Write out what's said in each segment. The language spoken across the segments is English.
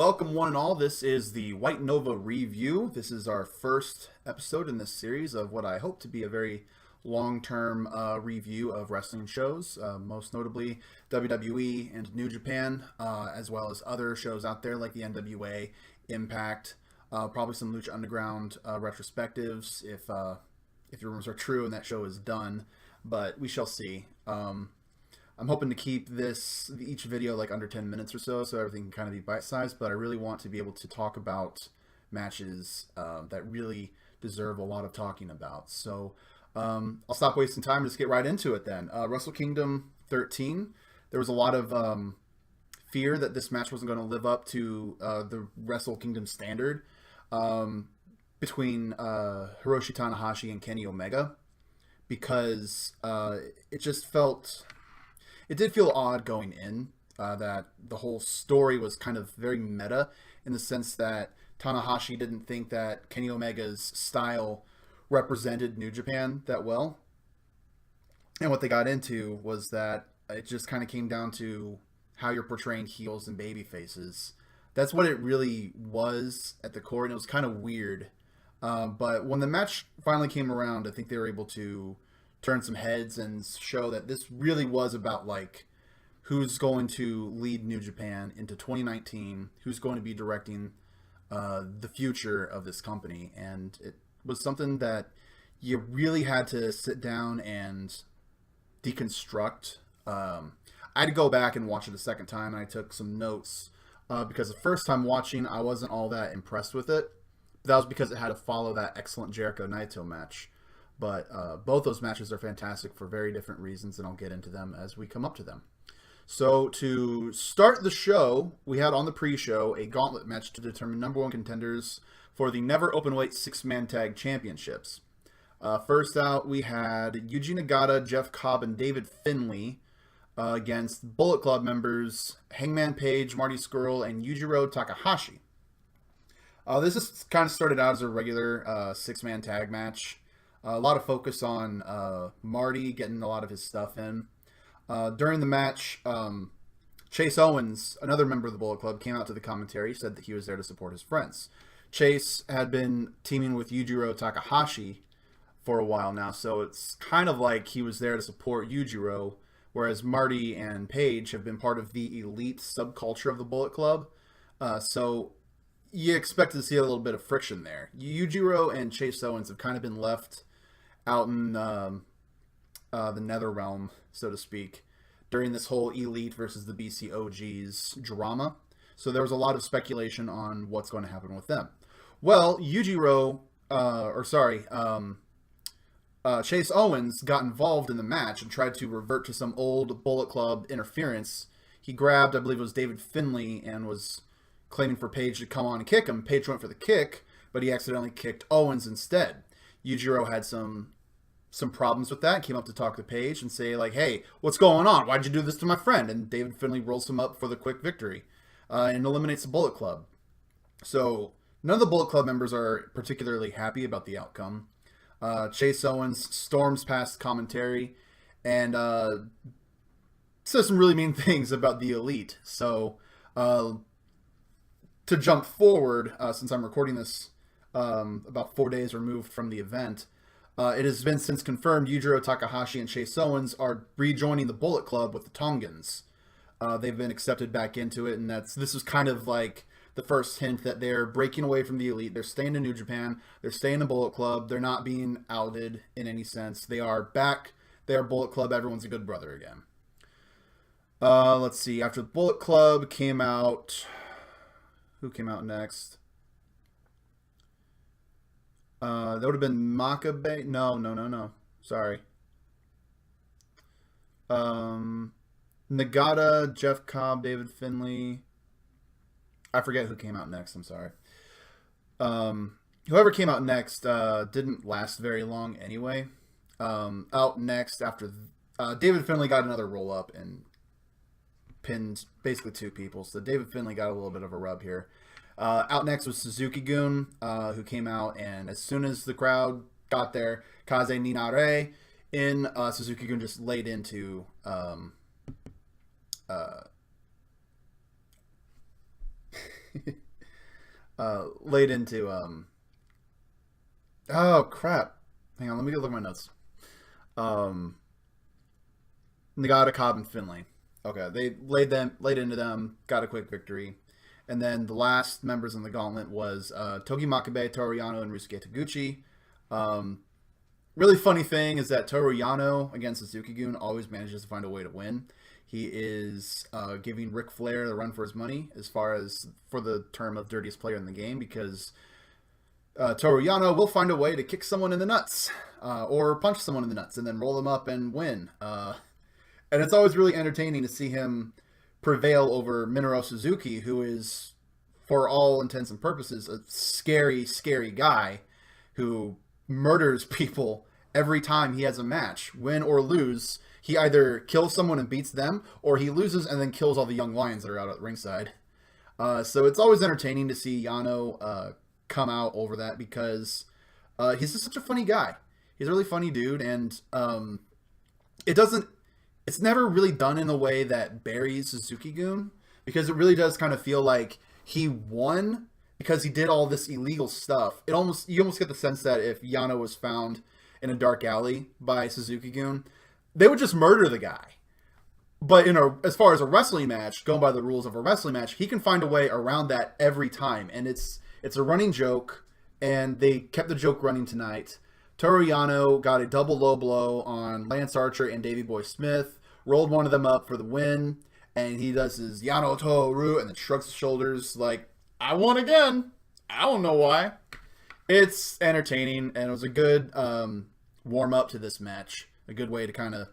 Welcome, one and all. This is the White Nova review. This is our first episode in this series of what I hope to be a very long-term review of wrestling shows, most notably WWE and New Japan, as well as other shows out there like the NWA, Impact, probably some Lucha Underground retrospectives if the rumors are true and that show is done, but we shall see. I'm hoping to keep each video like under 10 minutes or so everything can kind of be bite-sized, but I really want to be able to talk about matches that really deserve a lot of talking about. So I'll stop wasting time and just get right into it then. Wrestle Kingdom 13, there was a lot of fear that this match wasn't going to live up to the Wrestle Kingdom standard between Hiroshi Tanahashi and Kenny Omega, because it did feel odd going in, that the whole story was kind of very meta in the sense that Tanahashi didn't think that Kenny Omega's style represented New Japan that well. And what they got into was that it just kind of came down to how you're portraying heels and baby faces. That's what it really was at the core, and it was kind of weird. But when the match finally came around, I think they were able to turn some heads and show that this really was about like who's going to lead New Japan into 2019, who's going to be directing the future of this company. And it was something that you really had to sit down and deconstruct. I had to go back and watch it a second time, and I took some notes because the first time watching I wasn't all that impressed with it. That was because it had to follow that excellent Jericho Naito match. But both those matches are fantastic for very different reasons, and I'll get into them as we come up to them. So to start the show, we had on the pre-show a gauntlet match to determine number one contenders for the Never Openweight Six-Man Tag Championships. First out, we had Yuji Nagata, Jeff Cobb, and David Finlay against Bullet Club members Hangman Page, Marty Scurll, and Yujiro Takahashi. This is kind of started out as a regular six-man tag match. A lot of focus on Marty getting a lot of his stuff in. During the match, Chase Owens, another member of the Bullet Club, came out to the commentary, said that he was there to support his friends. Chase had been teaming with Yujiro Takahashi for a while now, so it's kind of like he was there to support Yujiro, whereas Marty and Paige have been part of the elite subculture of the Bullet Club. So you expect to see a little bit of friction there. Yujiro and Chase Owens have kind of been left out in the nether realm, so to speak, during this whole Elite versus the BCOGs drama. So there was a lot of speculation on what's going to happen with them. Well, Chase Owens got involved in the match and tried to revert to some old Bullet Club interference. He grabbed, I believe it was David Finlay, and was claiming for Paige to come on and kick him. Paige went for the kick, but he accidentally kicked Owens instead. Yujiro had some problems with that, came up to talk to Paige and say, like, hey, what's going on? Why'd you do this to my friend? And David Finlay rolls him up for the quick victory and eliminates the Bullet Club. So none of the Bullet Club members are particularly happy about the outcome. Chase Owens storms past commentary and says some really mean things about the Elite. So to jump forward, since I'm recording this about 4 days removed from the event, it has been since confirmed Yujiro Takahashi and Chase Owens are rejoining the Bullet Club with the Tongans. They've been accepted back into it, and this is kind of like the first hint that they're breaking away from the Elite. They're staying in New Japan. They're staying in the Bullet Club. They're not being outed in any sense. They are back. They are Bullet Club. Everyone's a good brother again. Let's see. After the Bullet Club came out, who came out next? That would have been Makabe. No. Sorry. Nagata, Jeff Cobb, David Finlay. I forget who came out next. I'm sorry. Whoever came out next didn't last very long anyway. Out next after David Finlay got another roll up and pinned basically two people. So David Finlay got a little bit of a rub here. Out next was Suzuki Gun, who came out, and as soon as the crowd got there, Kaze Ninare in, Suzuki Gun just laid into laid into oh crap. Hang on, let me go look at my notes. Nagata, Cobb, and Finlay. Okay, they laid into them, got a quick victory. And then the last members in the gauntlet was Togi Makabe, Toru Yano, and Ryusuke Taguchi. Really funny thing is that Toru Yano against Suzuki Gun always manages to find a way to win. He is giving Ric Flair the run for his money as far as for the term of dirtiest player in the game, because Toru Yano will find a way to kick someone in the nuts or punch someone in the nuts and then roll them up and win. And it's always really entertaining to see him prevail over Minoru Suzuki, who is, for all intents and purposes, a scary, scary guy who murders people every time he has a match. Win or lose, he either kills someone and beats them, or he loses and then kills all the young lions that are out at ringside. So it's always entertaining to see Yano come out over that, because he's just such a funny guy. He's a really funny dude, and it's never really done in a way that buries Suzuki-gun, because it really does kind of feel like he won because he did all this illegal stuff. You almost get the sense that if Yano was found in a dark alley by Suzuki-gun, they would just murder the guy. But as far as a wrestling match, going by the rules of a wrestling match, he can find a way around that every time, and it's a running joke, and they kept the joke running tonight. Toru Yano got a double low blow on Lance Archer and Davey Boy Smith, rolled one of them up for the win, and he does his Yano Toru and then shrugs his shoulders like, I won again. I don't know why. It's entertaining, and it was a good warm-up to this match. A good way to kind of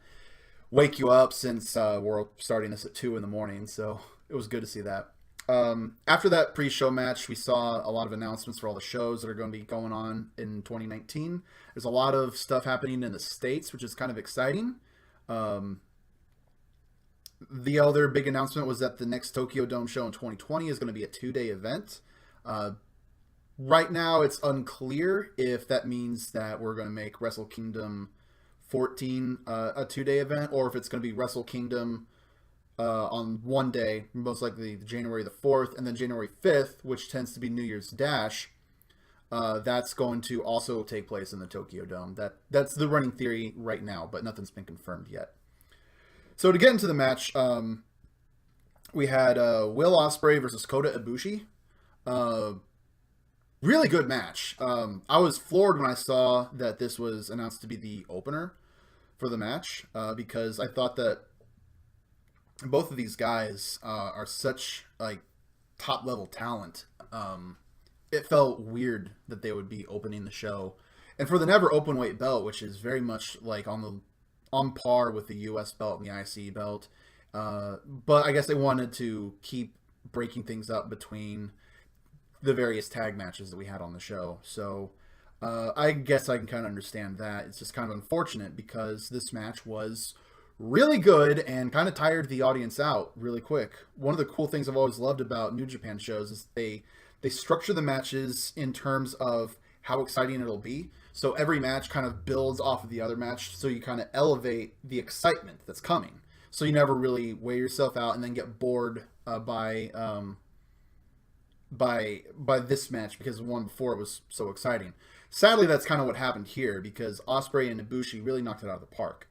wake you up, since we're starting this at 2 in the morning, so it was good to see that. After that pre-show match, we saw a lot of announcements for all the shows that are going to be going on in 2019. There's a lot of stuff happening in the States, which is kind of exciting. The other big announcement was that the next Tokyo Dome show in 2020 is going to be a 2-day event. Right now, it's unclear if that means that we're going to make Wrestle Kingdom 14 a 2-day event, or if it's going to be Wrestle Kingdom on one day, most likely January the 4th, and then January 5th, which tends to be New Year's Dash. That's going to also take place in the Tokyo Dome. That's the running theory right now, but nothing's been confirmed yet. So to get into the match, we had Will Osprey versus Kota Ibushi. Really good match. I was floored when I saw that this was announced to be the opener for the match, because I thought that both of these guys are such like top level talent. It felt weird that they would be opening the show, and for the never open weight belt, which is very much like on par with the US belt and the IC belt, but I guess they wanted to keep breaking things up between the various tag matches that we had on the show. So I guess I can kind of understand that. It's just kind of unfortunate, because this match was really good and kind of tired the audience out really quick. One of the cool things I've always loved about New Japan shows is they structure the matches in terms of how exciting it'll be. So every match kind of builds off of the other match, so you kind of elevate the excitement that's coming. So you never really wear yourself out and then get bored by this match, because the one before it was so exciting. Sadly, that's kind of what happened here, because Osprey and Ibushi really knocked it out of the park.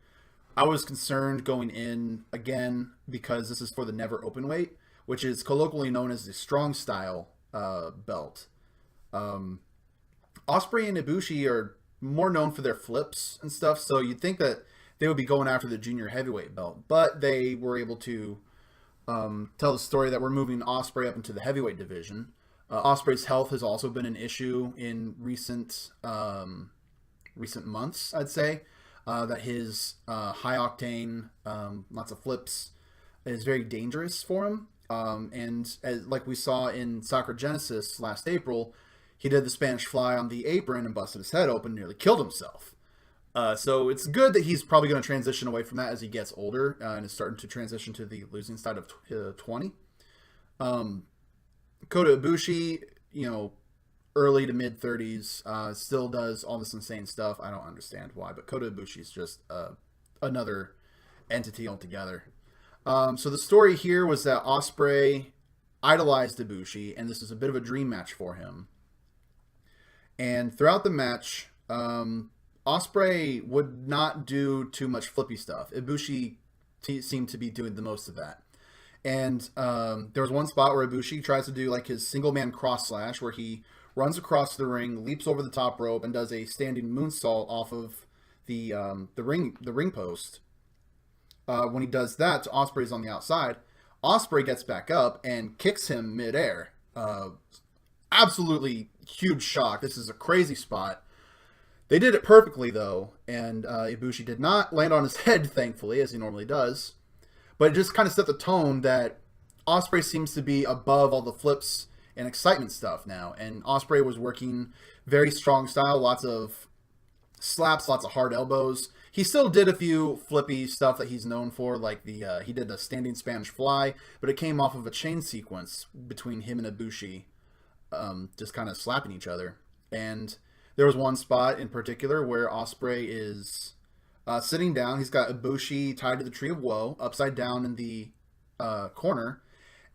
I was concerned going in, again, because this is for the never open weight, which is colloquially known as the strong style belt. Osprey and Ibushi are more known for their flips and stuff, so you'd think that they would be going after the junior heavyweight belt, but they were able to tell the story that we're moving Osprey up into the heavyweight division. Osprey's health has also been an issue in recent months, I'd say. That his high octane, lots of flips, is very dangerous for him. And like we saw in Soccer Genesis last April, he did the Spanish Fly on the apron and busted his head open, nearly killed himself. So it's good that he's probably going to transition away from that as he gets older and is starting to transition to the losing side of 20. Kota Ibushi, early to mid 30s, still does all this insane stuff. I don't understand why, but Kota Ibushi is just another entity altogether. So the story here was that Osprey idolized Ibushi, and this is a bit of a dream match for him. And throughout the match, Osprey would not do too much flippy stuff. Ibushi seemed to be doing the most of that. And there was one spot where Ibushi tries to do like his single man cross slash, where he runs across the ring, leaps over the top rope, and does a standing moonsault off of the ring post. When he does that, Osprey's on the outside. Osprey gets back up and kicks him midair. Absolutely huge shock. This is a crazy spot. They did it perfectly, though, and Ibushi did not land on his head, thankfully, as he normally does. But it just kind of set the tone that Osprey seems to be above all the flips and excitement stuff now. And Osprey was working very strong style, lots of slaps, lots of hard elbows. He still did a few flippy stuff that he's known for, like he did a standing Spanish fly, but it came off of a chain sequence between him and Ibushi, just kind of slapping each other. And there was one spot in particular where Osprey is sitting down. He's got Ibushi tied to the Tree of Woe, upside down in the corner,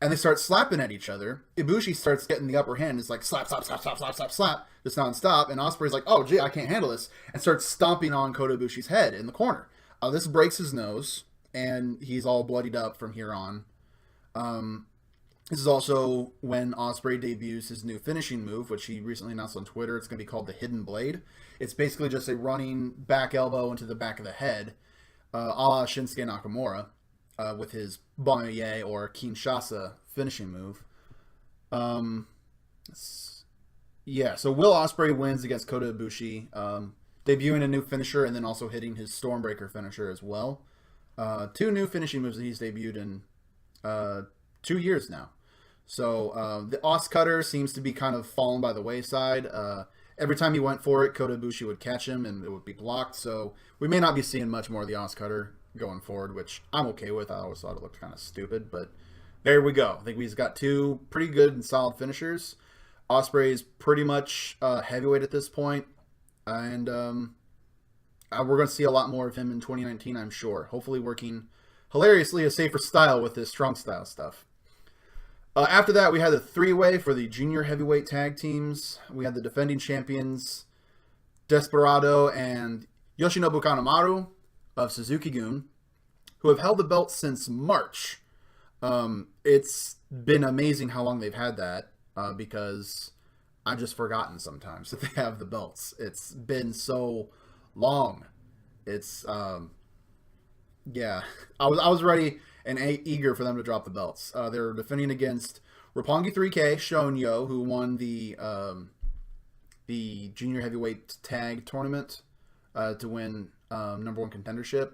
and they start slapping at each other. Ibushi starts getting the upper hand. It's like slap, slap, slap, slap, slap, slap, slap, just nonstop. And Osprey's like, oh, gee, I can't handle this, and starts stomping on Kotabushi's head in the corner. This breaks his nose, and he's all bloodied up from here on. This is also when Osprey debuts his new finishing move, which he recently announced on Twitter. It's going to be called the Hidden Blade. It's basically just a running back elbow into the back of the head, a la Shinsuke Nakamura, with his Banoye or Kinshasa finishing move. Yeah, so Will Ospreay wins against Kota Ibushi, debuting a new finisher and then also hitting his Stormbreaker finisher as well. Two new finishing moves that he's debuted in 2 years now. So the Os Cutter seems to be kind of fallen by the wayside. Every time he went for it, Kota Ibushi would catch him and it would be blocked. So we may not be seeing much more of the Os Cutter going forward, which I'm okay with. I always thought it looked kind of stupid, but there we go. I think we've got two pretty good and solid finishers. Osprey's pretty much heavyweight at this point, and we're going to see a lot more of him in 2019, I'm sure. Hopefully working hilariously a safer style with this strong style stuff. After that, we had the three-way for the junior heavyweight tag teams. We had the defending champions, Desperado and Yoshinobu Kanemaru of Suzuki Gun, who have held the belt since March. It's been amazing how long they've had that, because I've just forgotten sometimes that they have the belts. It's been so long. It's, yeah, I was ready and eager for them to drop the belts. They're defending against Roppongi 3K, Shonyo, who won the junior heavyweight tag tournament to win number one contendership.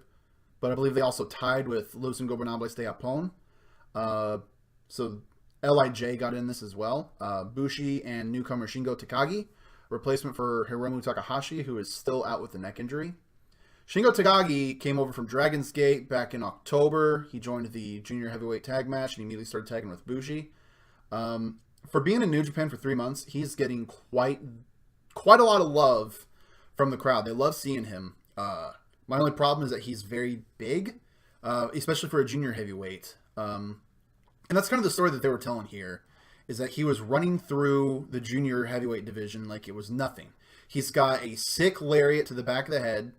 But I believe they also tied with Los Ingobernables de Japón. So LIJ got in this as well. Bushi and newcomer Shingo Takagi, replacement for Hiromu Takahashi, who is still out with a neck injury. Shingo Takagi came over from Dragon's Gate back in October. He joined the junior heavyweight tag match and immediately started tagging with Bushi. For being in New Japan for 3 months, he's getting quite a lot of love from the crowd. They love seeing him. My only problem is that he's very big, especially for a junior heavyweight. And that's kind of the story that they were telling here, is that he was running through the junior heavyweight division like it was nothing. He's got a sick lariat to the back of the head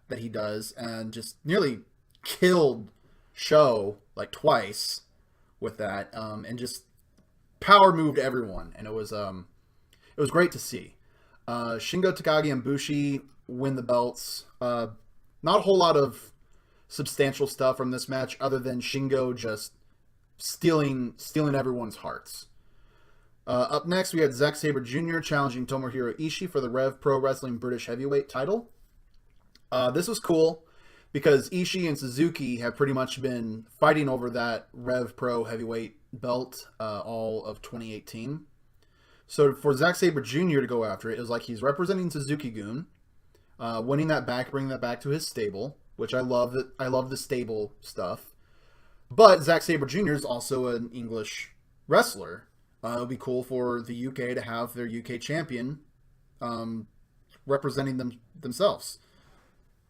that he does, and just nearly killed Sho like twice with that, and just power moved everyone, and it was great to see. Shingo Takagi and Bushi win the belts. Not a whole lot of substantial stuff from this match other than Shingo just stealing everyone's hearts. Up next, we had Zack Sabre Jr. challenging Tomohiro Ishii for the Rev Pro Wrestling British Heavyweight title. This was cool because Ishii and Suzuki have pretty much been fighting over that Rev Pro Heavyweight belt all of 2018. So for Zack Sabre Jr. to go after it, it was like he's representing Suzuki Gun, winning that back, bringing that back to his stable, which I love. I love the stable stuff. But Zack Sabre Jr. is also an English wrestler. It would be cool for the UK to have their UK champion representing themselves.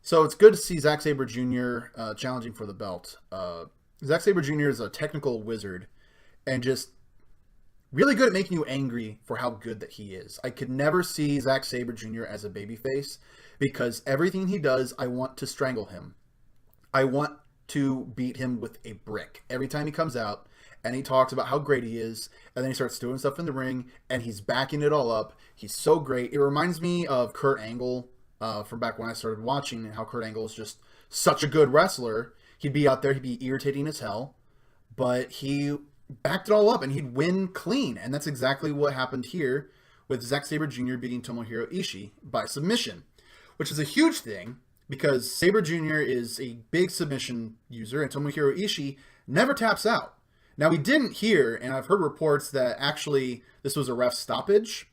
So it's good to see Zack Sabre Jr. Challenging for the belt. Zack Sabre Jr. is a technical wizard and just really good at making you angry for how good that he is. I could never see Zack Sabre Jr. as a babyface because everything he does, I want to strangle him. I want to beat him with a brick every time he comes out and he talks about how great he is, and then he starts doing stuff in the ring and he's backing it all up. He's so great. It reminds me of Kurt Angle from back when I started watching, and how Kurt Angle is just such a good wrestler. He'd be out there, he'd be irritating as hell, but he backed it all up and he'd win clean. And that's exactly what happened here with Zack Sabre Jr. beating Tomohiro Ishii by submission, which is a huge thing because Sabre Jr. is a big submission user and Tomohiro Ishii never taps out. Now, we didn't hear, and I've heard reports that actually this was a ref stoppage,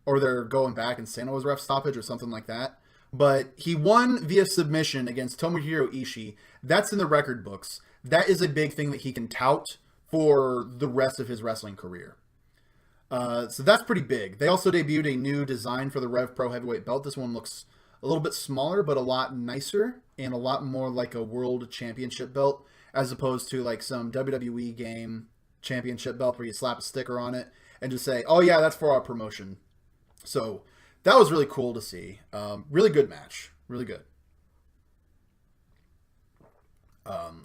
or they're going back and saying it was ref stoppage or something like that. But he won via submission against Tomohiro Ishii. That's in the record books. That is a big thing that he can tout for the rest of his wrestling career. So that's pretty big. They also debuted a new design for the Rev Pro Heavyweight belt. This one looks a little bit smaller, but a lot nicer and a lot more like a World Championship belt, as opposed to like some WWE game championship belt where you slap a sticker on it and just say, oh yeah, that's for our promotion. So that was really cool to see. Really good match. Really good.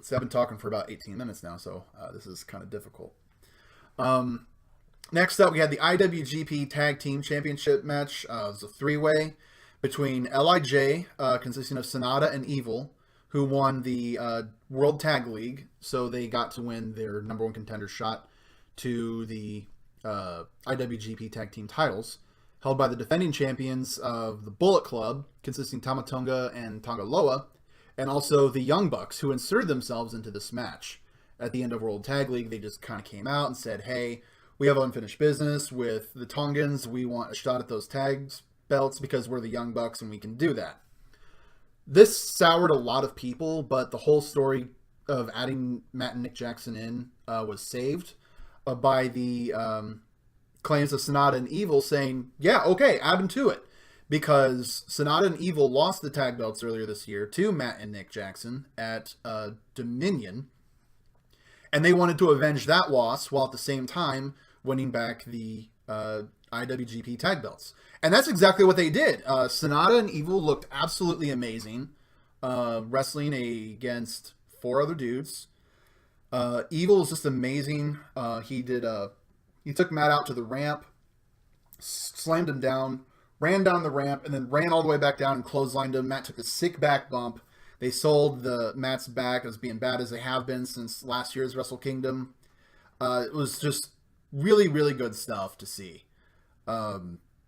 So I've been talking for about 18 minutes now, so this is kind of difficult. Next up, we had the IWGP Tag Team Championship match. It was a three-way between LIJ, consisting of Sanada and Evil, who won the World Tag League, so they got to win their number one contender shot to the IWGP Tag Team titles, held by the defending champions of the Bullet Club, consisting Tama Tonga and Tonga Loa, and also the Young Bucks, who inserted themselves into this match. At the end of World Tag League, they just kind of came out and said, hey, we have unfinished business with the Tongans. We want a shot at those tags belts because we're the Young Bucks and we can do that. This soured a lot of people, but the whole story of adding Matt and Nick Jackson in was saved by the claims of Sanada and Evil saying, yeah, okay, add them to it. Because Sanada and Evil lost the tag belts earlier this year to Matt and Nick Jackson at Dominion. And they wanted to avenge that loss while at the same time winning back the IWGP tag belts. And that's exactly what they did. Sanada and Evil looked absolutely amazing, wrestling against four other dudes. Evil is just amazing. He took Matt out to the ramp, slammed him down, ran down the ramp, and then ran all the way back down and clotheslined him. Matt took a sick back bump. They sold Matt's back as being bad as they have been since last year's Wrestle Kingdom. It was just really, really good stuff to see.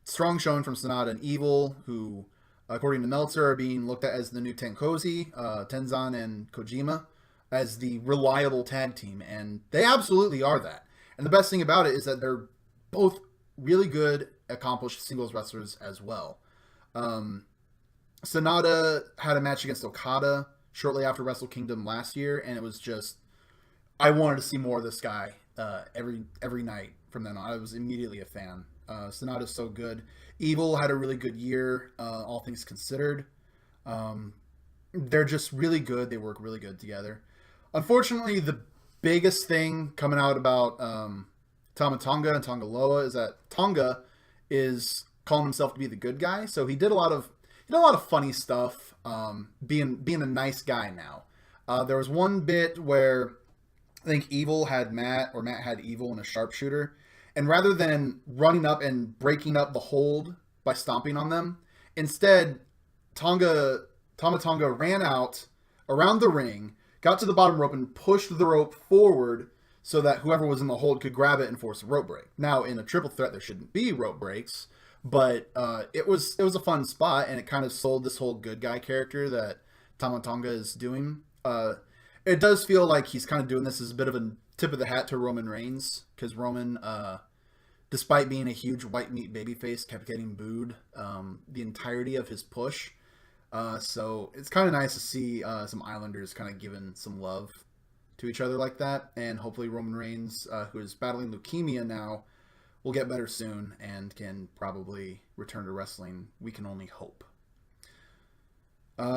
Strong showing from Sanada and Evil, who, according to Meltzer, are being looked at as the new Tenkozi, Tenzan and Kojima, as the reliable tag team. And they absolutely are that. And the best thing about it is that they're both really good, accomplished singles wrestlers as well. Sanada had a match against Okada shortly after Wrestle Kingdom last year, and it was just, I wanted to see more of this guy every night from then on. I was immediately a fan. Sanada's so good. Evil had a really good year, all things considered. They're just really good. They work really good together. Unfortunately, the biggest thing coming out about Tama Tonga and Tonga Loa is that Tonga is calling himself to be the good guy. So he did a lot of funny stuff, being a nice guy now. There was one bit where I think Evil had Matt, or Matt had Evil in a sharpshooter. And rather than running up and breaking up the hold by stomping on them, instead, Tama Tonga ran out around the ring, got to the bottom rope, and pushed the rope forward so that whoever was in the hold could grab it and force a rope break. Now, in a triple threat, there shouldn't be rope breaks, but it was a fun spot, and it kind of sold this whole good guy character that Tama Tonga is doing. It does feel like he's kind of doing this as a bit of a tip of the hat to Roman Reigns, because Roman, despite being a huge white meat babyface, kept getting booed the entirety of his push. So it's kind of nice to see some Islanders kind of giving some love to each other like that, and hopefully Roman Reigns, who is battling leukemia now, will get better soon and can probably return to wrestling. We can only hope.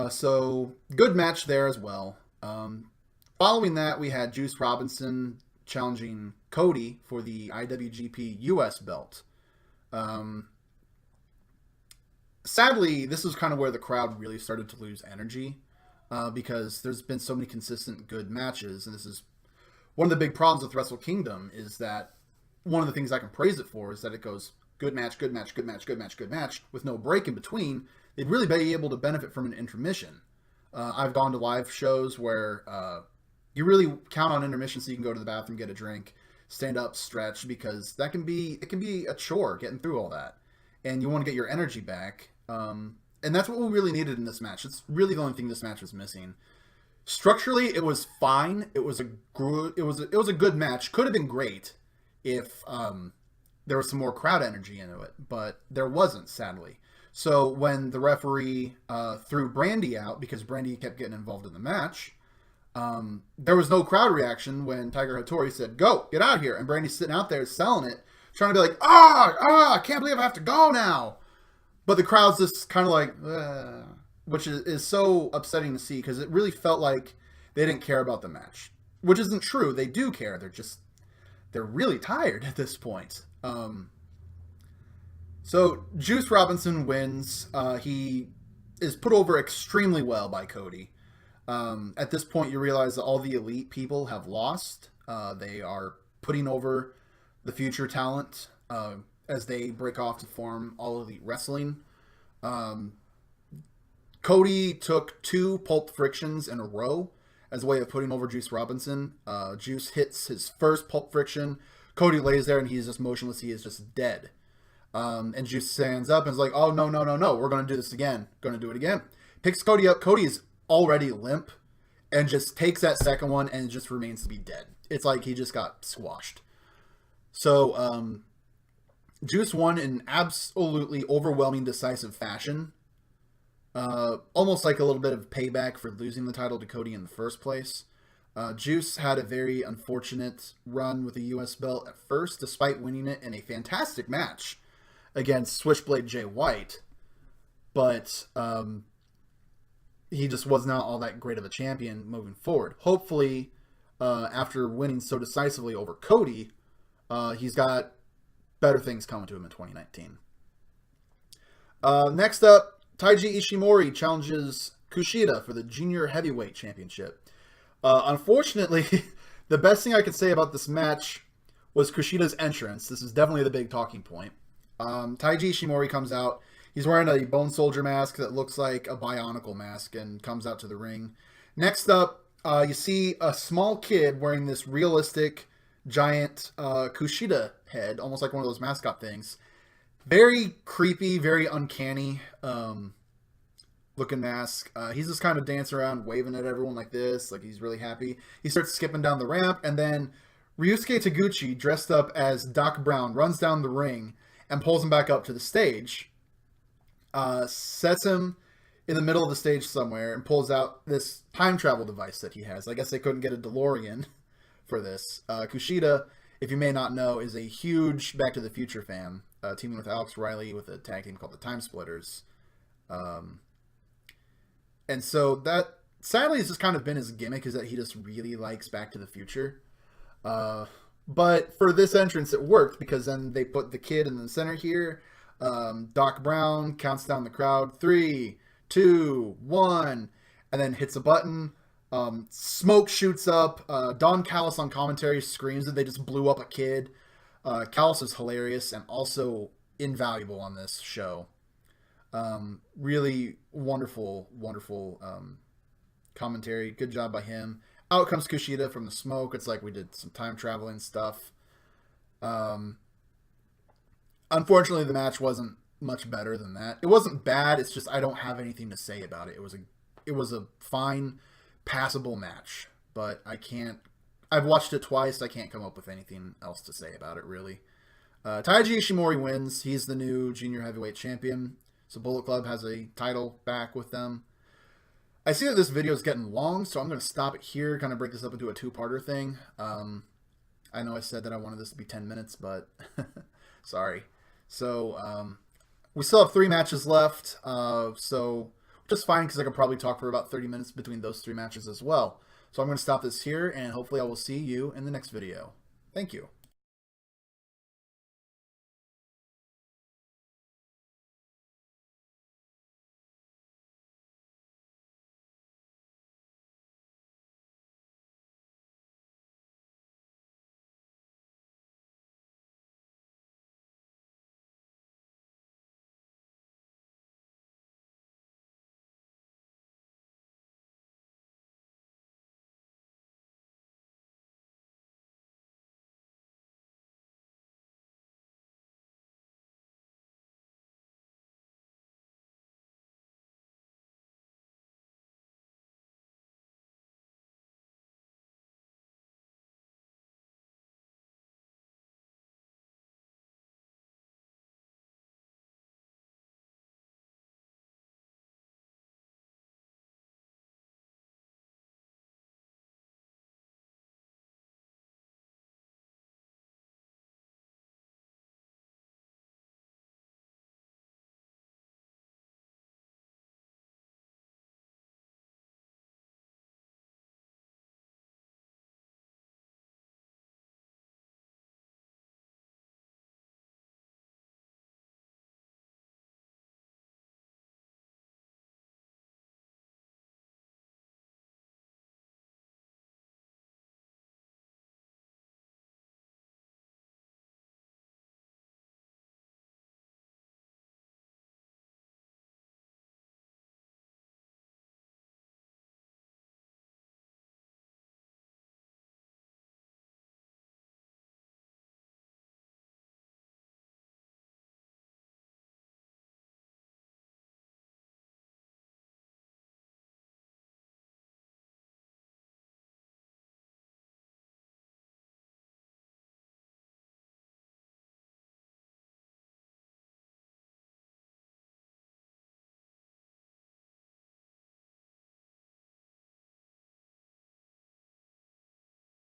So good match there as well. Following that, we had Juice Robinson challenging Cody for the IWGP US belt. Sadly, this is kind of where the crowd really started to lose energy because there's been so many consistent good matches, and this is one of the big problems with Wrestle Kingdom is that one of the things I can praise it for is that it goes good match, good match, good match, good match, good match with no break in between. They'd really be able to benefit from an intermission. I've gone to live shows where you really count on intermission so you can go to the bathroom, get a drink, stand up, stretch, because it can be a chore getting through all that, and you want to get your energy back. And that's what we really needed in this match. It's really the only thing this match was missing. Structurally, it was fine. It was a good match. Could have been great if there was some more crowd energy into it, but there wasn't, sadly. So when the referee threw Brandy out because Brandy kept getting involved in the match, there was no crowd reaction when Tiger Hattori said, "Go, get out of here," and Brandy's sitting out there selling it, trying to be like, I can't believe I have to go now. But the crowd's just kind of like, which is so upsetting to see because it really felt like they didn't care about the match, which isn't true. They do care. They're really tired at this point. So Juice Robinson wins. He is put over extremely well by Cody. At this point, you realize that all the elite people have lost. They are putting over the future talent as they break off to form All Elite Wrestling. Cody took 2 Pulp Frictions in a row as a way of putting over Juice Robinson. Juice hits his first Pulp Friction. Cody lays there and he's just motionless. He is just dead. And Juice stands up and is like, "Oh, no. We're going to do this again. Going to do it again." Picks Cody up. Cody is already limp and just takes that second one and just remains to be dead. It's like he just got squashed. So, Juice won in absolutely overwhelming, decisive fashion. Almost like a little bit of payback for losing the title to Cody in the first place. Juice had a very unfortunate run with the US belt at first, despite winning it in a fantastic match against Switchblade Jay White. But he just was not all that great of a champion moving forward. Hopefully, after winning so decisively over Cody, he's got better things coming to him in 2019. Next up, Taiji Ishimori challenges Kushida for the Junior Heavyweight Championship. Unfortunately, the best thing I could say about this match was Kushida's entrance. This is definitely the big talking point. Taiji Ishimori comes out. He's wearing a Bone Soldier mask that looks like a Bionicle mask and comes out to the ring. Next up, you see a small kid wearing this realistic giant Kushida head, almost like one of those mascot things. Very creepy, very uncanny looking mask. He's just kind of dancing around, waving at everyone like this, like he's really happy. He starts skipping down the ramp, and then Ryusuke Taguchi, dressed up as Doc Brown, runs down the ring and pulls him back up to the stage. Sets him in the middle of the stage somewhere and pulls out this time travel device that he has. I guess they couldn't get a DeLorean for this. Kushida, if you may not know, is a huge Back to the Future fan, teaming with Alex Riley with a tag team called the Time Splitters. And so that, sadly, has just kind of been his gimmick, is that he just really likes Back to the Future. But for this entrance, it worked, because then they put the kid in the center here. Doc Brown counts down the crowd. 3, 2, 1, and then hits a button. Smoke shoots up. Don Callis on commentary screams that they just blew up a kid. Callis is hilarious and also invaluable on this show. Really wonderful commentary. Good job by him. Out comes Kushida from the smoke. It's like we did some time traveling stuff. Unfortunately, the match wasn't much better than that. It wasn't bad. It's just I don't have anything to say about it. It was a fine, passable match, but I've watched it twice. I can't come up with anything else to say about it, really. Taiji Ishimori wins. He's the new Junior Heavyweight Champion. So Bullet Club has a title back with them. I see that this video is getting long, so I'm going to stop it here, kind of break this up into a two-parter thing. I know I said that I wanted this to be 10 minutes, but sorry. So we still have 3 matches left, so just fine, because I could probably talk for about 30 minutes between those 3 matches as well. So I'm going to stop this here, and hopefully I will see you in the next video. Thank you.